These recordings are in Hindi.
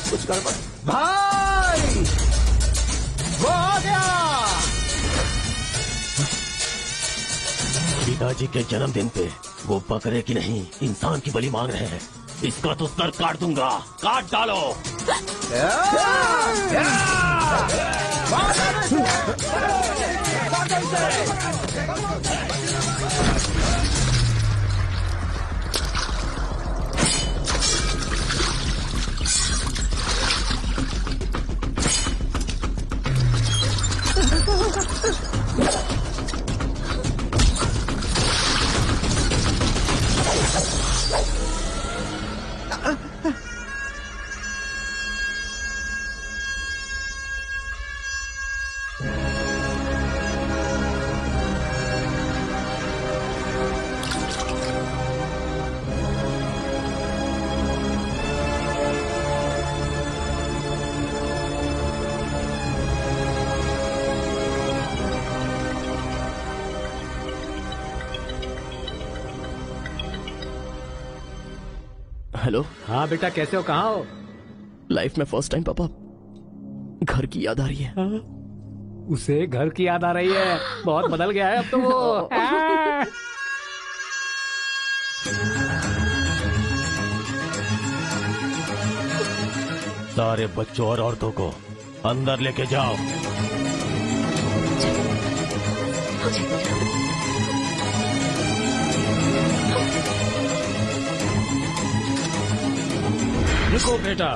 कुछ कर भाई, वो आ गया। पिताजी के जन्मदिन पे वो बकरे की नहीं इंसान की बलि मांग रहे हैं। इसका तो सर काट दूंगा, काट डालो। हेलो। हाँ बेटा, कैसे हो, कहाँ हो? लाइफ में फर्स्ट टाइम पापा घर की याद आ रही है। उसे घर की याद आ रही है? बहुत बदल गया है अब तो वो। सारे बच्चों और औरतों को अंदर लेके जाओ। रुको बेटा,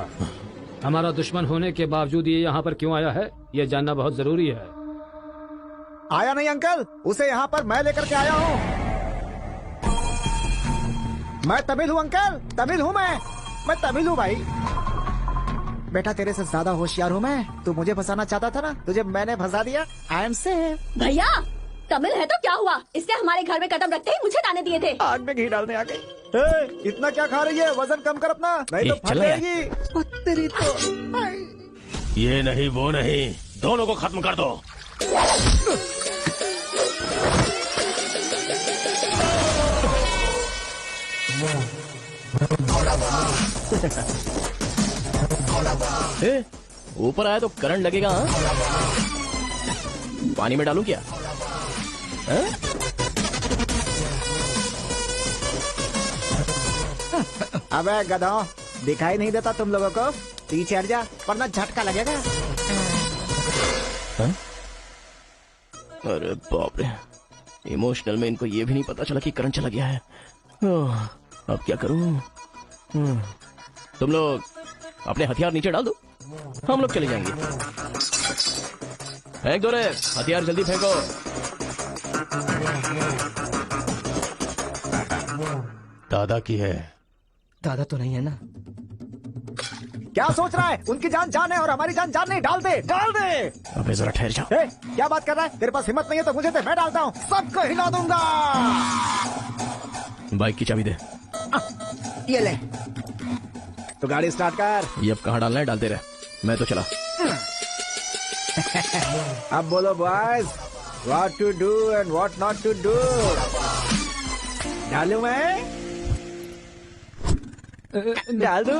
हमारा दुश्मन होने के बावजूद ये यहाँ पर क्यों आया है, ये जानना बहुत जरूरी है। आया नहीं अंकल, उसे यहाँ पर मैं लेकर के आया हूँ। मैं तमिल हूँ अंकल, तमिल हूँ मैं तमिल हूँ भाई। बेटा तेरे से ज्यादा होशियार हूँ मैं। तू मुझे फंसाना चाहता था ना, तुझे मैंने फंसा दिया। I am safe. भैया तमिल है तो क्या हुआ, इससे हमारे घर में कदम रखते ही मुझे ताने दिए थे। आग में घी डालने आ गई। इतना क्या खा रही है, वजन कम कर अपना, नहीं तो फट जाएगी। तेरी तो ये नहीं वो नहीं, दोनों को खत्म कर दो। ऊपर आया तो करंट लगेगा। पानी में डालूं क्या? अबे गधों, दिखाई नहीं देता तुम लोगों को? पीछे हट जा वरना झटका लगेगा। अरे बाप रे, इमोशनल में इनको ये भी नहीं पता चला कि करंट चला गया है। अब क्या करूं? तुम लोग अपने हथियार नीचे डाल दो, हम लोग चले जाएंगे। फेंक दो रे हथियार, जल्दी फेंको। दादा की है। दादा तो नहीं है ना? क्या सोच रहा है? उनकी जान जान है और हमारी जान जान नहीं। डाल दे, डाल दे। अबे जरा ठहर जाओ। क्या बात कर रहा है? तेरे पास हिम्मत नहीं है तो मुझे दे, मैं डालता हूँ, सबको हिला दूंगा। बाइक की चाबी दे। ये ले, तो गाड़ी स्टार्ट कर। ये अब कहाँ डालना है, डालते रहे, मैं तो चला। अब बोलो boys, what to do and what not to do. डालू मैं? डाल दू?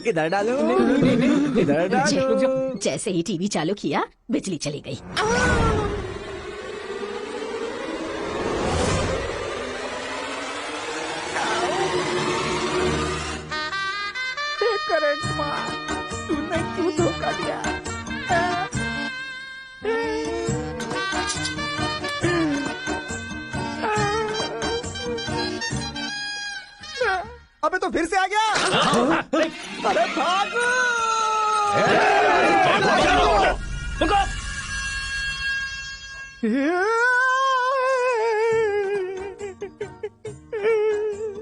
इधर डालू? इधर डालू? जैसे ही टीवी चालू किया बिजली चली गई। करंट मार, तूने क्यों धोखा दिया? अबे तो फिर से आ गया। अरे भाग!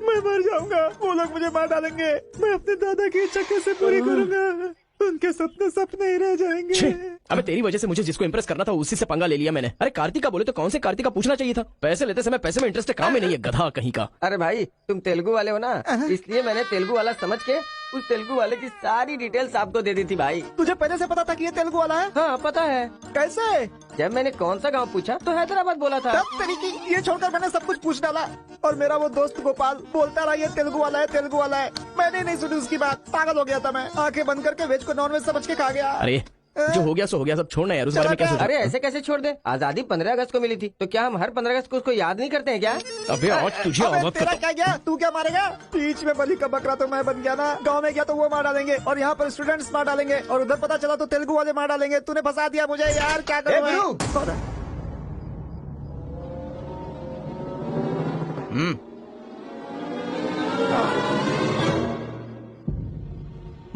मैं मर जाऊंगा, वो लोग मुझे मार डालेंगे। मैं अपने दादा की इच्छा कैसे पूरी करूंगा? उनके सपने सपने ही रह जाएंगे। अबे तेरी वजह से मुझे जिसको इम्प्रेस करना था उसी से पंगा ले लिया मैंने। अरे कार्तिका बोले तो कौन से कार्तिका पूछना चाहिए था। पैसे लेते समय पैसे में इंटरेस्ट है, काम में नहीं है, गधा कहीं का। अरे भाई तुम तेलुगु वाले हो ना, इसलिए मैंने तेलुगु वाला समझ के उस तेलुगु वाले की सारी डिटेल्स आपको दे दी थी भाई। तुझे पहले से पता था कि ये तेलुगु वाला है? हाँ पता है। कैसे? जब मैंने कौन सा गांव पूछा तो हैदराबाद बोला था। तब तरीकी ये छोड़कर मैंने सब कुछ पूछ डाला और मेरा वो दोस्त गोपाल बोलता रहा ये तेलुगु वाला है, तेलुगु वाला है। मैंने नहीं सुनी उसकी बात, पागल हो गया था मैं। आंखें बंद करके वेज को नॉन वेज समझ के खा गया। अरे जो हो गया सो हो गया, सब छोड़ना यार, उस बारे में क्या सोचा? अरे ऐसे कैसे छोड़ दे? आजादी 15 अगस्त को मिली थी, तो क्या हम हर 15 अगस्त को उसको याद नहीं करते हैं क्या? अबे आज तुझे अबे अवगत तेरा करता क्या गया? तू क्या मारेगा? बीच में बलि का बकरा तो मैं बन गया ना। गांव में गया तो वो मार डालेंगे और यहाँ पर स्टूडेंट्स मार डालेंगे और उधर पता चला तो तेलुगु वाले मार डालेंगे। तूने फंसा दिया मुझे यार, क्या करूँ मैं? कौन है?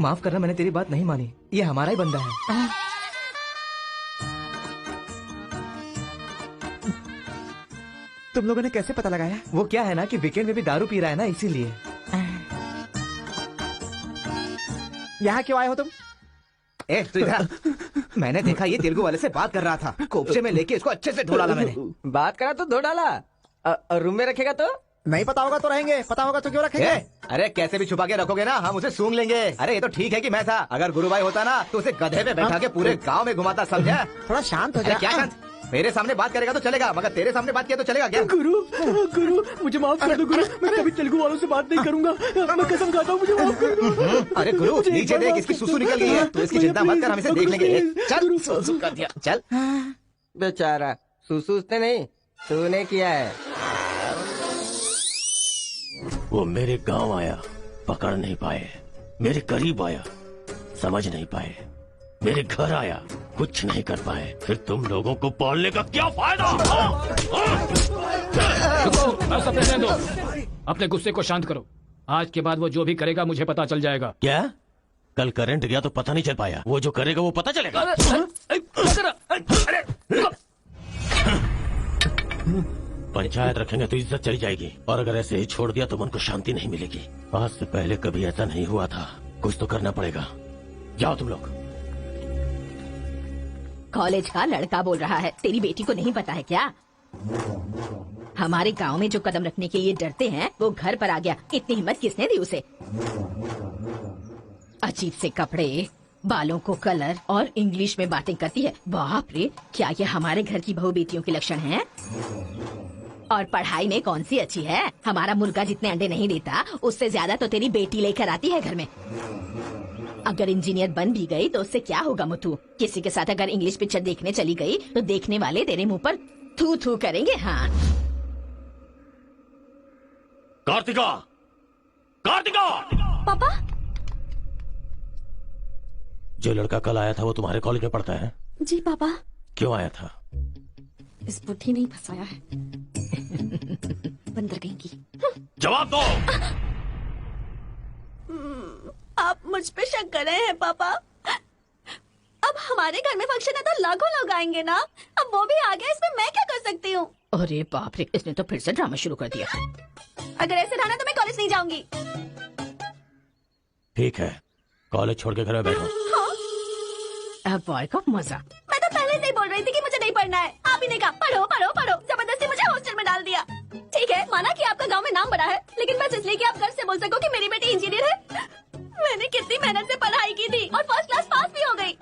माफ करना, मैंने तेरी बात नहीं मानी। ये हमारा ही बंदा है। तुम लोगों ने कैसे पता लगाया? वो क्या है ना कि वीकेंड में भी दारू पी रहा है ना, इसीलिए। यहाँ क्यों आए हो तुम? ए तू इधर। मैंने देखा ये तेलुगु वाले से बात कर रहा था। कोपचे में लेके इसको अच्छे से धो डाला मैंने। बात करा तो धो डाला। रूम में रखेगा तो? नहीं पता होगा तो रहेंगे, पता होगा तो क्यों रखेंगे? अरे कैसे भी छुपा के रखोगे ना, हम उसे सूंघ लेंगे। अरे ये तो ठीक है कि मैं था, अगर गुरु भाई होता ना तो उसे गधे पे बैठा के पूरे गांव में घुमाता, समझा? थोड़ा शांत हो अरे जा। क्या शांत? मेरे सामने बात करेगा तो चलेगा, मगर तेरे सामने बात किया तो चलेगा क्या? गुरु मुझे माफ कर दो गुरु, मैं कभी तेलुगु वालों से बात नहीं करूंगा। मैं कसम खाता हूँ, मुझे माफ कर दो। अरे गुरु नीचे देख, इसकी सुसु निकल गई है। तू इसकी चिंता मत कर, हम इसे देख लेंगे। चल सुसु कर दिया, चल। बेचारा सुसु उसने नहीं, तूने किया है। वो मेरे गांव आया, पकड़ नहीं पाए। मेरे करीब आया, समझ नहीं पाए। मेरे घर आया, कुछ नहीं कर पाए। फिर तुम लोगों को पालने का क्या फायदा? बस अपने रहने दो। अपने गुस्से को शांत करो। आज के बाद वो जो भी करेगा मुझे पता चल जाएगा। क्या? कल करंट गया तो पता नहीं चल पाया, वो जो करेगा वो पता चलेगा। पंचायत रखेंगे तो इज्जत चली जाएगी, और अगर ऐसे ही छोड़ दिया तो मन को शांति नहीं मिलेगी। आज से पहले कभी ऐसा नहीं हुआ था, कुछ तो करना पड़ेगा। जाओ तुम लोग। कॉलेज का लड़का बोल रहा है, तेरी बेटी को नहीं पता है क्या? हमारे गांव में जो कदम रखने के लिए डरते हैं वो घर पर आ गया। इतनी हिम्मत किसने दी उसे? अजीब से कपड़े, बालों को कलर और इंग्लिश में बातें करती है। बाप रे, क्या ये हमारे घर की बहू बेटियों के लक्षण हैं? और पढ़ाई में कौन सी अच्छी है? हमारा मुर्गा जितने अंडे नहीं देता उससे ज्यादा तो तेरी बेटी लेकर आती है घर में। अगर इंजीनियर बन भी गई तो उससे क्या होगा मुथु? किसी के साथ अगर इंग्लिश पिक्चर देखने चली गई तो देखने वाले तेरे मुंह पर थू थू करेंगे। हाँ कार्तिका, कार्तिका! पापा, जो लड़का कल आया था वो तुम्हारे कॉलेज में पढ़ता है? जी पापा। क्यों आया था? इस बुद्धि नहीं फंसाया है। बंदर कहेंगी। जवाब दो। आप मुझ पे शक कर रहे हैं पापा? अब हमारे घर में फंक्शन है तो लाखों लोग आएंगे ना। अब वो भी आ गए, इसमें मैं क्या कर सकती हूँ? अरे बाप रे, इसने तो फिर से ड्रामा शुरू कर दिया। अगर ऐसे रहना तो मैं कॉलेज नहीं जाऊंगी। ठीक है, कॉलेज छोड़ के घर में बैठो। अब बॉय का मजा। मैं तो पहले से ही बोल रही थी कि मुझे नहीं पढ़ना है। आप ही ने कहा पढ़ो पढ़ो पढ़ो, जबरदस्ती मुझे हॉस्टल में डाल दिया। ठीक है, माना कि आपका गांव में नाम बड़ा है, लेकिन बस इसलिए कि आप घर से बोल सको कि मेरी बेटी इंजीनियर है। मैंने कितनी मेहनत से पढ़ाई की थी और फर्स्ट क्लास पास भी हो गई।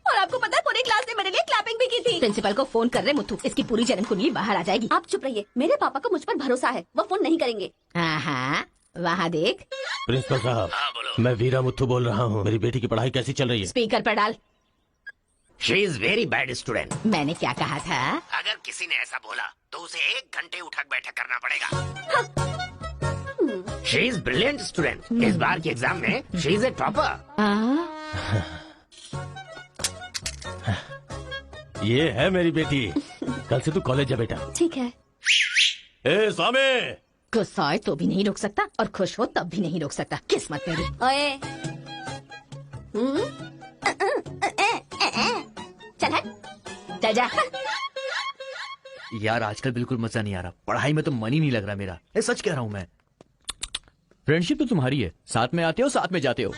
और आपको पता है पूरी क्लास ने मेरे लिए क्लैपिंग भी की थी। प्रिंसिपल को फोन कर रहे मुथु, इसकी पूरी जन्म कुंडली बाहर आ जाएगी। आप चुप रहिए, मेरे पापा को मुझ पर भरोसा है, वो फोन नहीं करेंगे। हाँ, वहाँ देख। प्रिंसिपल साहब, मैं वीरा मुथु बोल रहा हूँ। मेरी बेटी की पढ़ाई कैसी चल रही है? स्पीकर पर डाल। She is very bad student. मैंने क्या कहा था? अगर किसी ने ऐसा बोला तो उसे 1 घंटे उठक बैठक करना पड़ेगा। She is brilliant student. इस बार के एग्जाम में शी इज ए टॉपर। ये है मेरी बेटी। कल से तू कॉलेज जा बेटा। ठीक है। ए सामे, गुस्सा तो भी नहीं रोक सकता और खुश हो तब भी नहीं रोक सकता। किस्मत मेरी। ओए, चल हट, चल जा। यार आजकल बिल्कुल मजा नहीं आ रहा, पढ़ाई में तो मन ही नहीं लग रहा मेरा। ये सच कह रहा हूँ मैं। फ्रेंडशिप तो तुम्हारी है, साथ में आते हो साथ में जाते हो।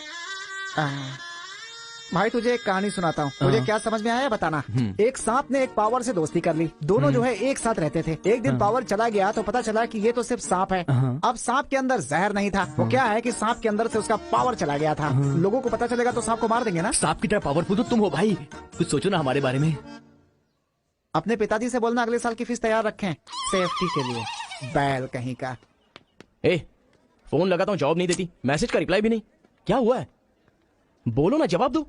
भाई तुझे एक कहानी सुनाता हूँ, तुझे क्या समझ में आया बताना। एक सांप ने एक पावर से दोस्ती कर ली, दोनों जो है एक साथ रहते थे। एक दिन पावर चला गया तो पता चला कि ये तो सिर्फ सांप है। अब सांप के अंदर जहर नहीं था, वो क्या है कि सांप के अंदर से उसका पावर चला गया था। लोगों को पता चलेगा तो सांप को मार देंगे ना। सांप की तरह पावरफुल तो तुम हो भाई, कुछ सोचो ना हमारे बारे में। अपने पिताजी से बोलना अगले साल की फीस तैयार रखें, सेफ्टी के लिए। बैल कहीं का। ए, फोन लगाता हूँ जवाब नहीं देती, मैसेज का रिप्लाई भी नहीं, क्या हुआ है? बोलो ना, जवाब दो।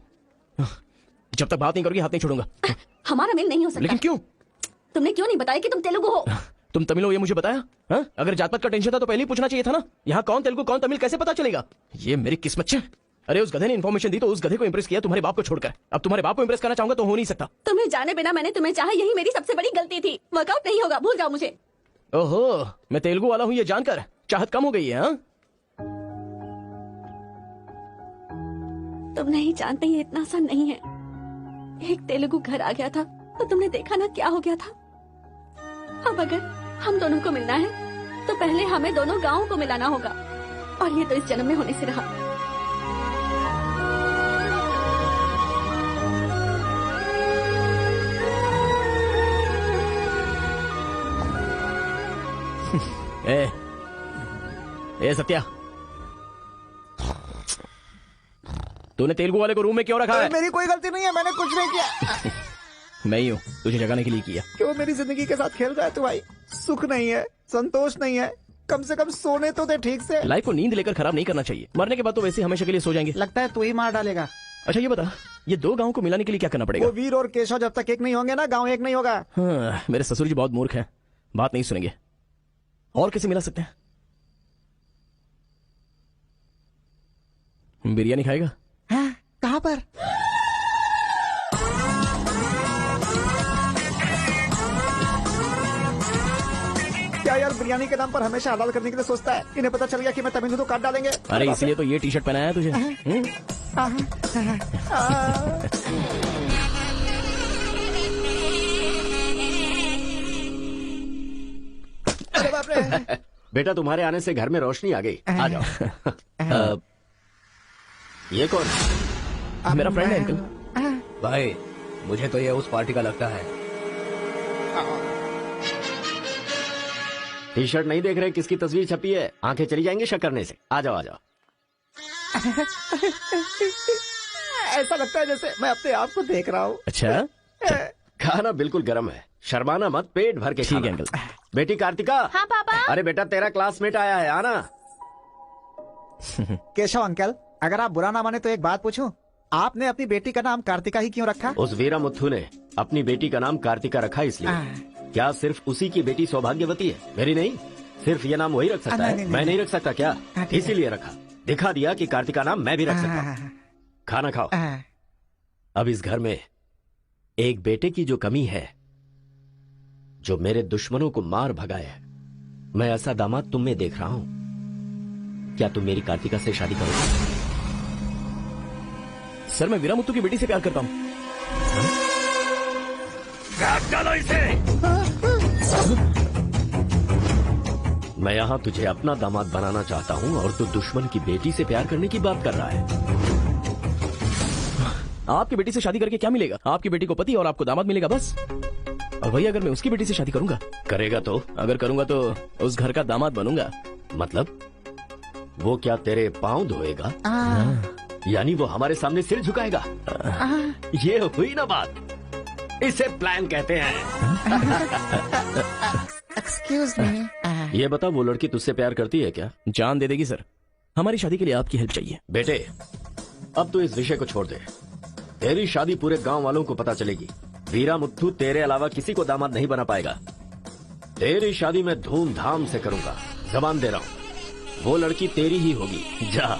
जब तक बात नहीं करोगी हाथ नहीं छोड़ूंगा। हमारा मेल नहीं हो सकता। लेकिन क्यों? तुमने क्यों नहीं बताया कि तुम तेलुगु हो? तुम तमिल हो ये मुझे बताया? हाँ? अगर जात पात का टेंशन था तो पहले ही पूछना चाहिए था ना। यहाँ कौन तेलुगु कौन तमिल कैसे पता चलेगा? ये मेरी किस्मत है। अरे उस गधे ने इन्फॉर्मेशन दी तो उस गधे को इंप्रेस किया तुम्हारे बाप को छोड़कर। अब तुम्हारे बाप को इंप्रेस करना चाहूंगा तो हो नहीं सकता। तुम्हें जाने बिना मैंने तुम्हें चाहा, यही मेरी सबसे बड़ी गलती थी। वर्कआउट नहीं होगा, भूल जाओ मुझे। ओहो, मैं तेलुगु वाला हूँ ये जानकर चाहत कम हो गई है। हाँ? तुम नहीं जानते ये इतना आसान नहीं है। एक तेलुगु घर आ गया था तो तुमने देखा ना क्या हो गया था। अब अगर हम दोनों को मिलना है तो पहले हमें दोनों गांवों को मिलाना होगा, और ये तो इस जन्म में होने से रहा। ए सत्या, तूने तेलुगु वाले को रूम में क्यों रखा है? मेरी कोई गलती नहीं है, मैंने कुछ नहीं किया। मैं ही हूँ तुझे जगाने के लिए किया। क्यों मेरी जिंदगी के साथ खेल रहा है तू भाई? सुख नहीं है, संतोष नहीं है, कम से कम सोने तो दे ठीक से। लाइफ को नींद लेकर खराब नहीं करना चाहिए, मरने के बाद तो वैसे हमेशा के लिए सो जाएंगे। लगता है तू ही मार डालेगा। अच्छा ये बता, ये दो गांवों को मिलाने के लिए क्या करना पड़ेगा? वो वीर और केशव जब तक एक नहीं होंगे ना, गांव एक नहीं होगा। हाँ, मेरे ससुर जी बहुत मूर्ख हैं, बात नहीं सुनेंगे। और कैसे मिला सकते हैं? बिरयानी खाएगा? हाँ, कहाँ पर? क्या यार बिरयानी के नाम पर हमेशा हलाल करने के लिए सोचता है। इन्हें पता चल गया कि मैं तमिल हूं तो काट डालेंगे। अरे इसलिए तो ये टी शर्ट पहनाया है तुझे। अरे बाप रे। बेटा तुम्हारे आने से घर में रोशनी आ गई, आ जाओ। ये कौन? मेरा फ्रेंड है अंकल। भाई मुझे तो ये उस पार्टी का लगता है। टी शर्ट नहीं देख रहे किसकी तस्वीर छपी है? आंखें चली जाएंगी शक करने से। आ जाओ आ जाओ। ऐसा लगता है जैसे मैं अपने आप को देख रहा हूँ। अच्छा, खाना बिल्कुल गर्म है, शर्माना मत, पेट भर के ठीक है खाना। अंकल। बेटी कार्तिका। हाँ पापा। अरे बेटा तेरा क्लासमेट आया है, आना। केशव अंकल, अगर आप बुरा ना माने तो एक बात पूछूं? आपने अपनी बेटी का नाम कार्तिका ही क्यों रखा? उस वीरा मुथु ने अपनी बेटी का नाम कार्तिका रखा इसलिए। क्या सिर्फ उसी की बेटी सौभाग्यवती है? मेरी नहीं, सिर्फ ये नाम वही रख सकता है। मैं नहीं रख सकता क्या? इसीलिए रखा, दिखा दिया कि कार्तिका नाम मैं भी रख सकता हूँ। खाना खाओ। अब इस घर में एक बेटे की जो कमी है, जो मेरे दुश्मनों को मार भगाए, मैं ऐसा दामाद तुम में देख रहा हूं। क्या तुम मेरी कार्तिका से शादी करोगे? सर मैं वीरा मुत्तू की बेटी से प्यार करता हूँ। डालो इसे। मैं यहाँ तुझे अपना दामाद बनाना चाहता हूँ और तू दुश्मन की बेटी से प्यार करने की बात कर रहा है। आपकी बेटी से शादी करके क्या मिलेगा? आपकी बेटी को पति और आपको दामाद मिलेगा बस। और भैया अगर मैं उसकी बेटी से शादी करूंगा? करेगा तो? अगर करूंगा तो उस घर का दामाद बनूंगा। मतलब वो क्या तेरे पांव धोएगा? यानी वो हमारे सामने सिर झुकाएगा? ये हुई ना बात, इसे प्लान कहते हैं। Excuse me. ये बता, वो लड़की तुझसे प्यार करती है क्या? जान दे देगी सर। हमारी शादी के लिए आपकी हेल्प चाहिए। बेटे अब तो इस विषय को छोड़ दे। तेरी शादी पूरे गांव वालों को पता चलेगी। वीरा मुत्थु तेरे अलावा किसी को दामाद नहीं बना पाएगा। तेरी शादी मैं धूमधाम से करूंगा, जबान दे रहा हूँ। वो लड़की तेरी ही होगी। जा।